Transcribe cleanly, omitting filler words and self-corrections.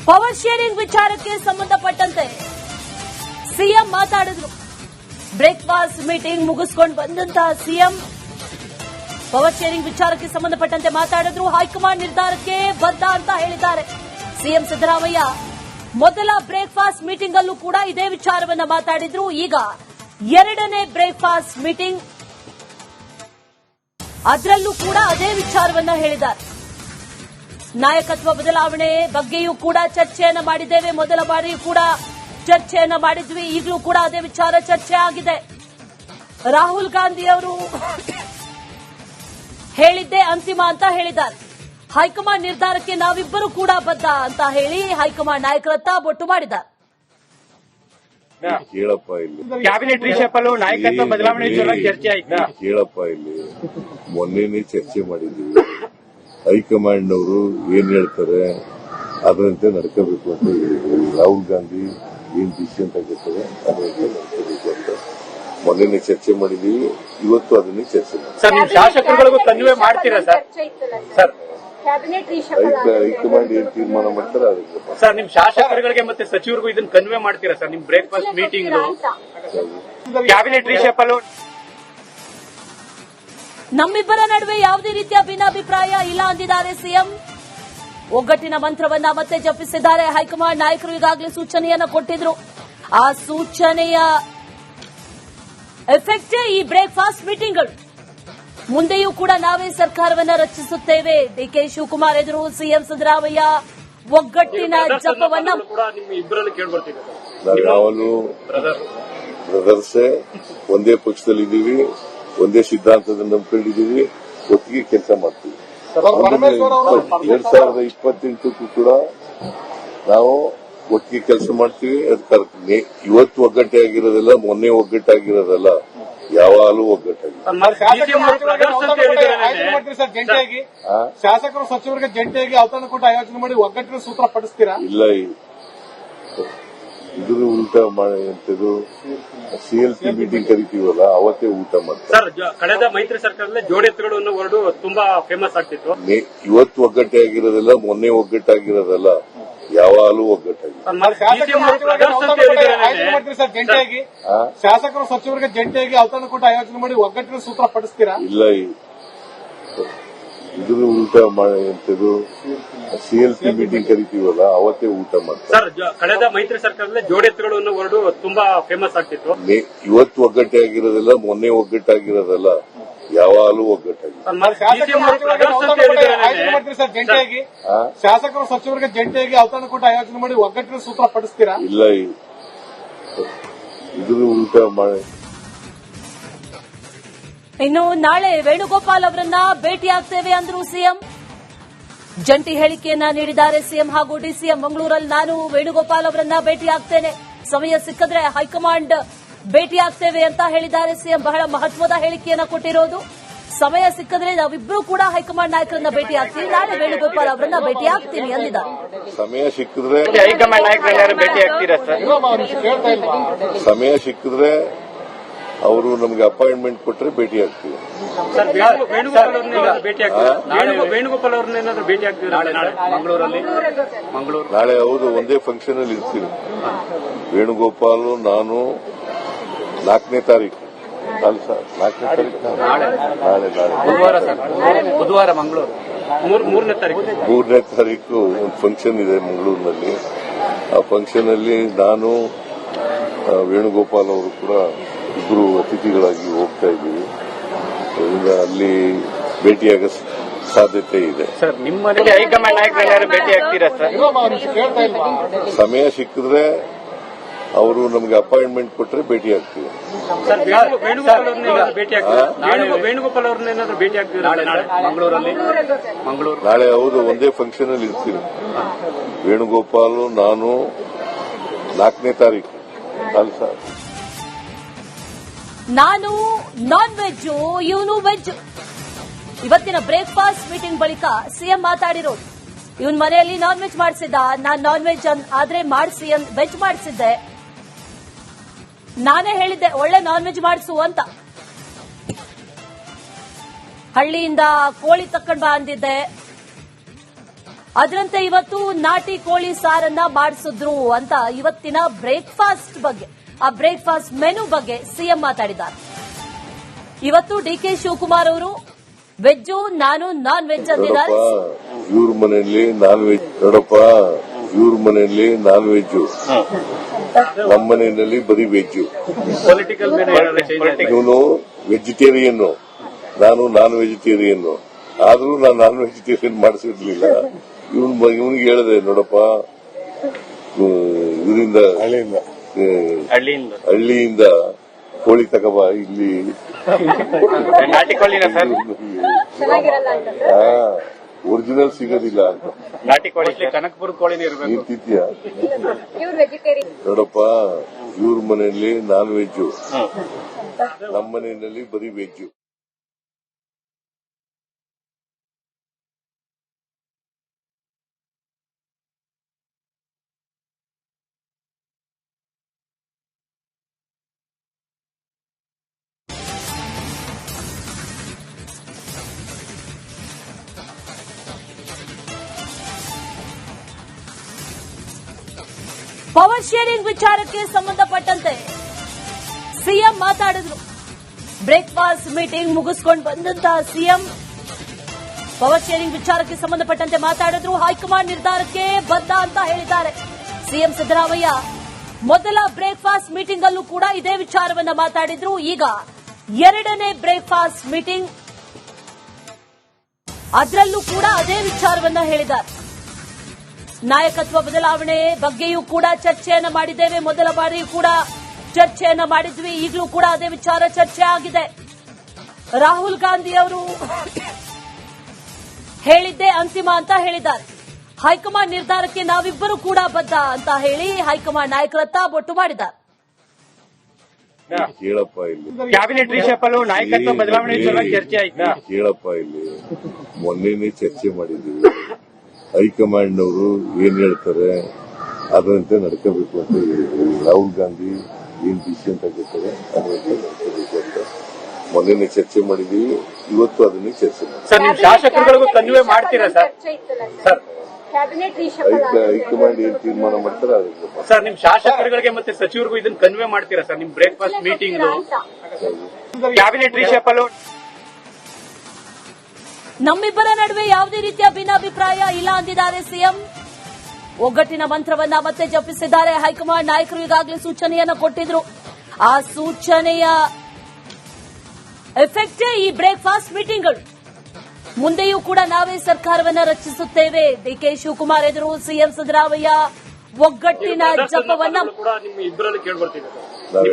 Power sharing ವಿಚಾರಕ್ಕೆ ಸಂಬಂಧಪಟ್ಟಂತೆ CM ಮಾತಾಡಿದ್ರು. ಬ್ರೇಕ್ಫಾಸ್ಟ್ ಮೀಟಿಂಗ್ ಮುಗಿಸ್ಕೊಂಡು ಬಂದಂತಹ ಸಿಎಂ ಪವರ್ ಶೇರಿಂಗ್ ವಿಚಾರಕ್ಕೆ ಸಂಬಂಧಪಟ್ಟಂತೆ ಮಾತಾಡಿದ್ರು. ಹೈಕಮಾಂಡ್ ನಿರ್ಧಾರಕ್ಕೆ ಬದ್ಧ ಅಂತ ಹೇಳಿದ್ದಾರೆ ಸಿಎಂ ಸಿದ್ದರಾಮಯ್ಯ. ಮೊದಲ ಬ್ರೇಕ್ಫಾಸ್ಟ್ ಮೀಟಿಂಗ್ ಅಲ್ಲೂ ಕೂಡ ಇದೇ ವಿಚಾರವನ್ನ ಮಾತಾಡಿದ್ರು. ಈಗ ಎರಡನೇ ಬ್ರೇಕ್ಫಾಸ್ಟ್ ಮೀಟಿಂಗ್, ಅದರಲ್ಲೂ ಕೂಡ ಅದೇ ವಿಚಾರವನ್ನ ಹೇಳಿದ್ದಾರೆ. ನಾಯಕತ್ವ ಬದಲಾವಣೆ ಬಗ್ಗೆಯೂ ಕೂಡ ಚರ್ಚೆಯನ್ನ ಮಾಡಿದ್ದೇವೆ. ಮೊದಲ ಬಾರಿಯೂ ಕೂಡ ಚರ್ಚೆಯನ್ನ ಮಾಡಿದ್ವಿ. ಈಗಲೂ ಕೂಡ ಅದೇ ವಿಚಾರ ಚರ್ಚೆ ಆಗಿದೆ. ರಾಹುಲ್ ಗಾಂಧಿ ಅವರು ಹೇಳಿದ್ದೇ ಅಂತಿಮ ಅಂತ ಹೇಳಿದ್ದಾರೆ. ಹೈಕಮಾಂಡ್ ನಿರ್ಧಾರಕ್ಕೆ ನಾವಿಬ್ಬರು ಕೂಡ ಬದ್ಧ ಅಂತ ಹೇಳಿ ಹೈಕಮಾಂಡ್ ನಾಯಕರತ್ತ ಬೊಟ್ಟು ಮಾಡಿದ್ದಾರೆ. ಕೇಳಪ್ಪ ಇಲ್ಲಿ ಕ್ಯಾಬಿನೆಟ್ ರೀಶಫಲ್ ನಾಯಕತ್ವ ಬದಲಾವಣೆ ಚರ್ಚೆ ಆಯ್ತಾ? ಕೇಳಪ್ಪ ಇಲ್ಲಿ ಮೊನ್ನೆನೇ ಚರ್ಚೆ ಮಾಡಿದ್ದೀವಿ. ಹೈಕಮಾಂಡ್ ಅವರು ಏನ್ ಹೇಳ್ತಾರೆ ಅದರಂತೆ ನಡ್ಕೋಬೇಕು ಅಂತ ಹೇಳಿದ್ರು. ರಾಹುಲ್ ಗಾಂಧಿ ಏನ್ ಡಿಸಿಷನ್ ತಗೋತಾರೆ ಅದರಂತೆ ನಡ್ಕೋಬೇಕು ಅಂತ ಮೊನ್ನೆನೇ ಚರ್ಚೆ ಮಾಡಿದ್ದೀವಿ. ಇವತ್ತು ಅದನ್ನೇ ಚರ್ಚೆ ಮಾಡಿ ಸರ್, ನೀವು ಶಾಸಕರುಗಳಿಗೂ ಕನ್ವೆ ಮಾಡ್ತೀರಾ ಸರ್? ಸರ್, ಹೈಕಮಾಂಡ್ ಏನ್ ತೀರ್ಮಾನ ಮಾಡ್ತಾರೆ ಅದಕ್ಕೆ ಸರ್ ನಿಮ್ ಶಾಸಕರುಗಳಿಗೆ ಮತ್ತೆ ಸಚಿವರಿಗೂ ಇದನ್ನ ಕನ್ವೆ ಮಾಡ್ತೀರಾ ಸರ್? ನಿಮ್ ಬ್ರೇಕ್ಫಾಸ್ಟ್ ಮೀಟಿಂಗ್ ಕ್ಯಾಬಿನೆಟ್ ರೀಶಫಲ್ ನಮ್ಮಿಬ್ಬರ ನಡುವೆ ಯಾವುದೇ ರೀತಿಯ ಭಿನ್ನಾಭಿಪ್ರಾಯ ಇಲ್ಲ ಅಂದಿದ್ದಾರೆ ಸಿಎಂ. ಒಗ್ಗಟ್ಟಿನ ಮಂತ್ರವನ್ನ ಮತ್ತೆ ಜಪಿಸಿದ್ದಾರೆ. ಹೈಕಮಾಂಡ್ ನಾಯಕರು ಈಗಾಗಲೇ ಸೂಚನೆಯನ್ನ ಕೊಟ್ಟಿದ್ರು. ಆ ಸೂಚನೆಯ ಎಫೆಕ್ಟೇ ಈ ಬ್ರೇಕ್ಫಾಸ್ಟ್ ಮೀಟಿಂಗ್ಗಳು. ಮುಂದೆಯೂ ಕೂಡ ನಾವೇ ಸರ್ಕಾರವನ್ನ ರಚಿಸುತ್ತೇವೆ. ಡಿಕೆ ಶಿವಕುಮಾರ್ ಎದುರು ಸಿಎಂ ಸಿದ್ದರಾಮಯ್ಯ ಒಗ್ಗಟ್ಟಿನ ಜಪವನ್ನ ಇಬ್ಬರಲ್ಲಿ ಕೇಳ್ಬರ್ತೀವಿ. ನಾವ್ಯಾವಲು ಬ್ರದರ್ಸೇ ಒಂದೇ ಪಕ್ಷದಲ್ಲಿದ್ದೀವಿ, ಒಂದೇ ಸಿದ್ಧಾಂತದಲ್ಲಿ ನಂಬ್ಕೊಂಡಿದ್ದೀವಿ, ಒಟ್ಟಿಗೆ ಕೆಲಸ ಮಾಡ್ತೀವಿ. 2028ಕ್ಕೂ ಕೂಡ ನಾವು ಒಟ್ಟಿಗೆ ಕೆಲಸ ಮಾಡ್ತೀವಿ. ಅದಕ್ಕೆ ಇವತ್ತು ಒಗ್ಗಟ್ಟಾಗಿರೋದಲ್ಲ, ಮೊನ್ನೆ ಒಗ್ಗಟ್ಟಾಗಿರೋದಲ್ಲ, ಯಾವಾಗಲೂ ಒಗ್ಗಟ್ಟಾಗಿದೆ. ಶಾಸಕರು ಸಚಿವರಿಗೆ ಜಂಟಿಯಾಗಿ ಔತಣ ಕೂಟ ಆಯೋಜನೆ ಮಾಡಿ ಒಗ್ಗಟ್ಟಿನ ಸೂತ್ರ ಪಡಿಸ್ತೀರಾ? ಇಲ್ಲ, ಇದ್ರ ಊಟ ಎಂತದು ಸಿಎಲ್ಪಿ ಮೀಟಿಂಗ್ ಕರಿತೀವಲ್ಲ ಅವತ್ತೇ ಊಟ ಮಾಡ್ತಾರೆ. ಸರ್, ಕಳೆದ ಮೈತ್ರಿ ಸರ್ಕಾರದಲ್ಲಿ ಜೋಡೆತ್ತುಗಳು ಅನ್ನೋ ವರ್ಡು ತುಂಬಾ ಫೇಮಸ್ ಆಗ್ತಿತ್ತು. ಇವತ್ತು ಒಗ್ಗಟ್ಟಾಗಿರೋದಲ್ಲ, ಮೊನ್ನೆ ಒಗ್ಗಟ್ಟಾಗಿರೋದಲ್ಲ, ಯಾವಾಗಲೂ ಒಗ್ಗಟ್ಟಾಗಿದೆ. ಜಂಟಿಯಾಗಿ ಶಾಸಕರು ಸಚಿವರಿಗೆ ಜಂಟಿಯಾಗಿ ಔತಣ ಕೂಟ ಆಯೋಜನೆ ಮಾಡಿ ಒಗ್ಗಟ್ಟಿನ ಸೂತ್ರ ಪಡಿಸ್ತೀರಾ? ಇಲ್ಲ, ಇದ್ರ ಊಟ ಎಂತದು ಸಿಎಲ್ಪಿ ಮೀಟಿಂಗ್ ಕರಿತೀವಲ್ಲ ಅವತ್ತೇ ಊಟ ಮಾಡ್ತಾರೆ. ಸರ್, ಕಳೆದ ಮೈತ್ರಿ ಸರ್ಕಾರದಲ್ಲಿ ಜೋಡೆತ್ತುಗಳು ಅನ್ನೋ ವರ್ಡು ತುಂಬಾ ಫೇಮಸ್ ಆಗ್ತಿತ್ತು. ಇವತ್ತು ಒಗ್ಗಟ್ಟಾಗಿರೋದಲ್ಲ, ಮೊನ್ನೆ ಒಗ್ಗಟ್ಟಾಗಿರೋದಲ್ಲ, ಯಾವಾಗಲೂ ಒಗ್ಗಟ್ಟಾಗಿದೆ. ಜಂಟಿಯಾಗಿ ಶಾಸಕರು ಸಚಿವರಿಗೆ ಜಂಟಿಯಾಗಿ ಔತಣ ಕೂಟ ಆಯೋಜನೆ ಮಾಡಿ ಒಗ್ಗಟ್ಟಿನ ಸೂತ್ರ ಪಡಿಸ್ತೀರಾ? ಇಲ್ಲ, ಇದ್ರ ಊಟ ಇನ್ನು ನಾಳೆ ವೇಣುಗೋಪಾಲ್ ಅವರನ್ನ ಭೇಟಿಯಾಗ್ತೇವೆ ಅಂದ್ರು ಸಿಎಂ. ಜಂಟಿ ಹೇಳಿಕೆಯನ್ನ ನೀಡಿದ್ದಾರೆ ಸಿಎಂ ಹಾಗೂ ಡಿಸಿಎಂ. ಮಂಗಳೂರಲ್ಲಿ ನಾನು ವೇಣುಗೋಪಾಲ್ ಅವರನ್ನ ಭೇಟಿಯಾಗ್ತೇನೆ, ಸಮಯ ಸಿಕ್ಕಿದ್ರೆ ಹೈಕಮಾಂಡ್ ಭೇಟಿಯಾಗ್ತೇವೆ ಅಂತ ಹೇಳಿದ್ದಾರೆ ಸಿಎಂ. ಬಹಳ ಮಹತ್ವದ ಹೇಳಿಕೆಯನ್ನ ಕೊಟ್ಟಿರೋದು. ಸಮಯ ಸಿಕ್ಕಿದ್ರೆ ನಾವಿಬ್ಬರು ಕೂಡ ಹೈಕಮಾಂಡ್ ನಾಯಕರನ್ನ ಭೇಟಿಯಾಗ್ತೀವಿ, ನಾಳೆ ವೇಣುಗೋಪಾಲ್ ಅವರನ್ನ ಭೇಟಿಯಾಗ್ತೀನಿ ಅಂದಿದ್ದಾರೆ. ಸಮಯ ಸಿಕ್ಕಿದ್ರೆ ಹೈಕಮಾಂಡ್ ನಾಯಕರನ್ನ ಭೇಟಿ ಆಗ್ತೀರಾ ಸರ್? ಸಮಯ ಸಿಕ್ಕಿದ್ರೆ ಅವರು ನಮಗೆ ಅಪಾಯಿಂಟ್ಮೆಂಟ್ ಕೊಟ್ಟರೆ ಭೇಟಿ ಆಗ್ತೀವಿ. ಸರ್, ವೇಣುಗೋಪಾಲ್ ಅವ್ರನ್ನ ಭೇಟಿ ಆಗ್ತೀರಾ? ವೇಣುಗೋಪಾಲ್ ಅವ್ರನ್ನೇನಾದ್ರೂ ಭೇಟಿ ಆಗ್ತೀರಾ ಮಂಗಳೂರಲ್ಲಿ? ನಾಳೆ ಹೌದು, ಒಂದೇ ಫಂಕ್ಷನ್ ಅಲ್ಲಿ ಇರ್ತೀವಿ. ವೇಣುಗೋಪಾಲ್ ನಾನು 4ನೇ ತಾರೀಕು ಅಲ್ಲ ಸರ್, 4ನೇ ತಾರೀಕು ನಾಳೆ ಬುಧವಾರ ಮಂಗಳೂರು 3ನೇ ತಾರೀಕು ಒಂದು ಫಂಕ್ಷನ್ ಇದೆ ಮಂಗಳೂರಿನಲ್ಲಿ. ಆ ಫಂಕ್ಷನ್ ಅಲ್ಲಿ ನಾನು ವೇಣುಗೋಪಾಲ್ ಅವರು ಕೂಡ ಇಬ್ಬರು ಅತಿಥಿಗಳಾಗಿ ಹೋಗ್ತಾ ಇದ್ದೀವಿ. ಅದರಿಂದ ಅಲ್ಲಿ ಭೇಟಿಯಾಗೋ ಸಾಧ್ಯತೆ ಇದೆ. ಸರ್, ನಿಮ್ಮ ಮನೆಗೆ ಹೈಕಮಾಂಡ್ ನಾಯಕರನ್ನ ಭೇಟಿ ಆಗ್ತೀರಾ ಸರ್? ಸಮಯ ಸಿಕ್ಕಿದ್ರೆ ಅವರು ನಮಗೆ ಅಪಾಯಿಂಟ್ಮೆಂಟ್ ಕೊಟ್ಟರೆ ಭೇಟಿ ಆಗ್ತೀವಿ. ಸರ್, ವೇಣುಗೋಪಾಲ್ ಅವ್ರನ್ನ ಭೇಟಿ ಆಗ್ತೀರಾ? ವೇಣುಗೋಪಾಲ್ ಅವ್ರನ್ನೇನಾದ್ರೂ ಭೇಟಿ ಆಗ್ತೀರಾ ಮಂಗಳೂರಲ್ಲಿ? ನಾಳೆ ಹೌದು, ಒಂದೇ ಫಂಕ್ಷನ್ ಅಲ್ಲಿ ಇರ್ತೀವಿ. ವೇಣುಗೋಪಾಲ್ ನಾನು 4ನೇ ತಾರೀಕು ಅಲ್ಲ ಸರ್. ನಾನು ನಾನ್ ವೆಜ್, ಇವನು ವೆಜ್. ಇವತ್ತಿನ ಬ್ರೇಕ್ಫಾಸ್ಟ್ ಮೀಟಿಂಗ್ ಬಳಿಕ ಸಿಎಂ ಮಾತಾಡಿರೋದು. ಇವನ್ ಮನೆಯಲ್ಲಿ ನಾನ್ ವೆಜ್ ಮಾಡಿಸಿದ್ದ, ನಾನ್ ನಾನ್ ವೆಜ್ ಆದ್ರೆ ಮಾಡಿಸಿ ವೆಜ್ ಮಾಡಿಸಿದ್ದೆ, ನಾನೇ ಹೇಳಿದ್ದೆ ಒಳ್ಳೆ ನಾನ್ ವೆಜ್ ಮಾಡಿಸು ಅಂತ. ಹಳ್ಳಿಯಿಂದ ಕೋಳಿ ತಕೊಂಡ್ ಬಾ ಅಂದಿದ್ದೆ, ಅದರಂತೆ ಇವತ್ತು ನಾಟಿ ಕೋಳಿ ಸಾರನ್ನ ಮಾಡಿಸಿದ್ರು ಅಂತ ಇವತ್ತಿನ ಬ್ರೇಕ್ಫಾಸ್ಟ್ ಬಗ್ಗೆ, ಆ ಬ್ರೇಕ್ಫಾಸ್ಟ್ ಮೆನು ಬಗ್ಗೆ ಸಿಎಂ ಮಾತಾಡಿದ್ದಾರೆ. ಇವತ್ತು ಡಿಕೆ ಶಿವಕುಮಾರ್ ಅವರು ವೆಜ್ಜು, ನಾನು ನಾನ್ ವೆಜ್ ಅಂದಿದ್ದಾರೆ. ಇವ್ರ ಮನೆಯಲ್ಲಿ ನಾನ್ ವೆಜ್ ನೋಡಪ್ಪ, ಇವ್ರ ಮನೆಯಲ್ಲಿ ನಾನ್ ವೆಜ್ಜು, ನಮ್ಮ ಮನೆಯಲ್ಲಿ ಬರೀ ವೆಜ್ಜು. ಪೊಲಿಟಿಕಲ್ ಇವನು ವೆಜಿಟೇರಿಯನ್, ನಾನು ನಾನ್ ವೆಜಿಟೇರಿಯನ್. ಆದ್ರೂ ನಾನು ನಾನ್ ವೆಜಿಟೇರಿಯನ್ ಮಾಡಿಸಿರ್ಲಿಲ್ಲ. ಇವನಿಗೆ ಹೇಳಿದೆ, ನೋಡಪ್ಪ ಇದರಿಂದ ಹಳ್ಳಿಯಿಂದ ಕೋಳಿ ತಗೋಬಾ, ಇಲ್ಲಿ ನಾಟಿ ಕೋಳಿನ ಸರ್ ಒರಿಜಿನಲ್ ಸಿಗೋದಿಲ್ಲ ಅಂತ. ನಾಟಿ ಕೋಳಿ ಕನಕಪುರ ಕೋಳಿನೇ ಇರಬೇಕು. ನೀನ್ ತಿಂತೀಯ? ನೋಡಪ್ಪ, ಇವ್ರ ಮನೆಯಲ್ಲಿ ನಾನ್ ವೆಜ್ಜು, ನಮ್ಮ ಮನೆಯಲ್ಲಿ ಬರೀ ವೆಜ್ಜು. ಪವರ್ ಶೇರಿಂಗ್ ವಿಚಾರಕ್ಕೆ ಸಂಬಂಧಪಟ್ಟಂತೆ ಸಿಎಂ ಮಾತಾಡಿದ್ರು. ಬ್ರೇಕ್ಫಾಸ್ಟ್ ಮೀಟಿಂಗ್ ಮುಗಿಸ್ಕೊಂಡು ಬಂದಂತಹ ಸಿಎಂ ಪವರ್ ಶೇರಿಂಗ್ ವಿಚಾರಕ್ಕೆ ಸಂಬಂಧಪಟ್ಟಂತೆ ಮಾತಾಡಿದ್ರು. ಹೈಕಮಾಂಡ್ ನಿರ್ಧಾರಕ್ಕೆ ಬದ್ಧ ಅಂತ ಹೇಳಿದ್ದಾರೆ ಸಿಎಂ ಸಿದ್ದರಾಮಯ್ಯ. ಮೊದಲ ಬ್ರೇಕ್ಫಾಸ್ಟ್ ಮೀಟಿಂಗ್ ಅಲ್ಲೂ ಕೂಡ ಇದೇ ವಿಚಾರವನ್ನ ಮಾತಾಡಿದ್ರು. ಈಗ ಎರಡನೇ ಬ್ರೇಕ್ಫಾಸ್ಟ್ ಮೀಟಿಂಗ್, ಅದರಲ್ಲೂ ಕೂಡ ಅದೇ ವಿಚಾರವನ್ನ ಹೇಳಿದ್ದಾರೆ. ನಾಯಕತ್ವ ಬದಲಾವಣೆ ಬಗ್ಗೆಯೂ ಕೂಡ ಚರ್ಚೆಯನ್ನ ಮಾಡಿದ್ದೇವೆ. ಮೊದಲ ಬಾರಿಯೂ ಕೂಡ ಚರ್ಚೆಯನ್ನ ಮಾಡಿದ್ವಿ. ಈಗಲೂ ಕೂಡ ಅದೇ ವಿಚಾರ ಚರ್ಚೆ ಆಗಿದೆ. ರಾಹುಲ್ ಗಾಂಧಿ ಅವರು ಹೇಳಿದ್ದೇ ಅಂತಿಮ ಅಂತ ಹೇಳಿದ್ದಾರೆ. ಹೈಕಮಾಂಡ್ ನಿರ್ಧಾರಕ್ಕೆ ನಾವಿಬ್ಬರು ಕೂಡ ಬದ್ಧ ಅಂತ ಹೇಳಿ ಹೈಕಮಾಂಡ್ ನಾಯಕರತ್ತ ಬೊಟ್ಟು ಮಾಡಿದ್ದಾರೆ. ಕೇಳಪ್ಪ, ಇಲ್ಲಿ ಕ್ಯಾಬಿನೆಟ್ ರೀಶಫಲ್ ನಾಯಕತ್ವ ಬದಲಾವಣೆ ಚರ್ಚೆ ಆಯ್ತಾ? ಕೇಳಪ್ಪ, ಇಲ್ಲಿ ಮೊನ್ನೆನೇ ಚರ್ಚೆ ಮಾಡಿದ್ದೀವಿ. ಹೈಕಮಾಂಡ್ನವರು ಏನ್ ಹೇಳ್ತಾರೆ ಅದರಂತೆ ನಡ್ಕೋಬೇಕು ಅಂತ ಹೇಳಿದ್ರು. ರಾಹುಲ್ ಗಾಂಧಿ ಏನ್ ಡಿಸಿಷನ್ ತಗೋತಾರೆ ಅದರಂತೆ ನಡ್ಕೋಬೇಕು ಅಂತ ಮೊನ್ನೆನೇ ಚರ್ಚೆ ಮಾಡಿದೀವಿ. ಇವತ್ತು ಅದನ್ನೇ ಚರ್ಚೆ ಮಾಡಿ ಸರ್, ನೀವು ಶಾಸಕರುಗಳಿಗೂ ಕನ್ವೆ ಮಾಡ್ತೀರಾ ಸರ್? ಸರ್, ಹೈಕಮಾಂಡ್ ಏನ್ ತೀರ್ಮಾನ ಮಾಡ್ತಾರೆ ಅದಕ್ಕೆ ಸರ್, ನಿಮ್ ಶಾಸಕರುಗಳಿಗೆ ಮತ್ತೆ ಸಚಿವರಿಗೂ ಇದನ್ನ ಕನ್ವೆ ಮಾಡ್ತೀರಾ ಸರ್? ನಿಮ್ ಬ್ರೇಕ್ಫಾಸ್ಟ್ ಮೀಟಿಂಗ್ ಕ್ಯಾಬಿನೆಟ್ ರೀಶಫಲ್ ನಮ್ಮಿಬ್ಬರ ನಡುವೆ ಯಾವುದೇ ರೀತಿಯ ಭಿನ್ನಾಭಿಪ್ರಾಯ ಇಲ್ಲ ಅಂದಿದ್ದಾರೆ ಸಿಎಂ. ಒಗ್ಗಟ್ಟಿನ ಮಂತ್ರವನ್ನ ಮತ್ತೆ ಜಪಿಸಿದ್ದಾರೆ. ಹೈಕಮಾಂಡ್ ನಾಯಕರು ಈಗಾಗಲೇ ಸೂಚನೆಯನ್ನ ಕೊಟ್ಟಿದ್ರು. ಆ ಸೂಚನೆಯ ಎಫೆಕ್ಟೇ ಈ ಬ್ರೇಕ್ಫಾಸ್ಟ್ ಮೀಟಿಂಗ್ಗಳು. ಮುಂದೆಯೂ ಕೂಡ ನಾವೇ ಸರ್ಕಾರವನ್ನ ರಚಿಸುತ್ತೇವೆ. ಡಿಕೆ ಶಿವಕುಮಾರ್ ಎದುರು ಸಿಎಂ ಸಿದ್ದರಾಮಯ್ಯ ಒಗ್ಗಟ್ಟಿನ ಜಪವನ್ನ ಕೂಡ ನಿಮ್ಮ ಇಬ್ಬರಲ್ಲಿ ಕೇಳ್ಬರ್ತಿದೆ.